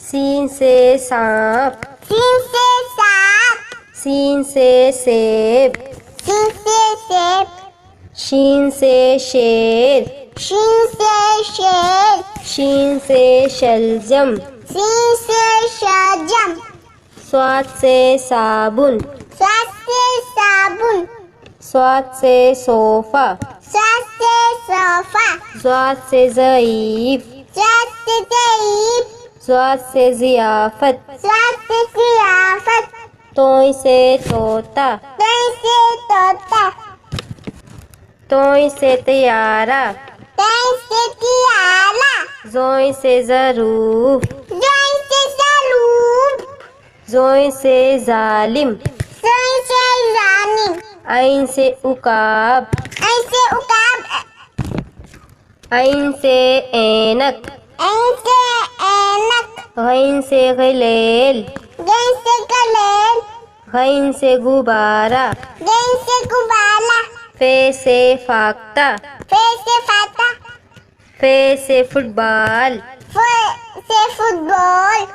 scene से सांप, scene से सांप, सीन से सेब, सीन से सेब, शीन से शेर, शीन से शेर, शीन से शलजम, शीन से शलजम, स्वाद से साबुन, स्वाद से साबुन, स्वाद से सोफा, स्वाद से सोफा, स्वाद से ज़ईफ, स्वाद से ज़ईफ, स्वाद से ज़ियाफ़त, स्वाद से ज़ियाफ़त, तोय से तोता, तोय से तोता, तोय से तैयारा, तोय से तियारा, ज़ोय से ज़रूफ, ज़ोय से ज़रूफ, ज़ोय से ज़ालिम, ज़ोय से ज़ालिम, ऐन से उकाब, ऐन से उकाब, ऐन से ऐनक, ऐन से ऐनक, गैन से गलेल, गैन से गलेल, गैन से गुब्बारा, गैन से गुब्बारा, फे से फाख्ता, फे से फाता, फे से फुटबॉल, फे से फुटबॉल,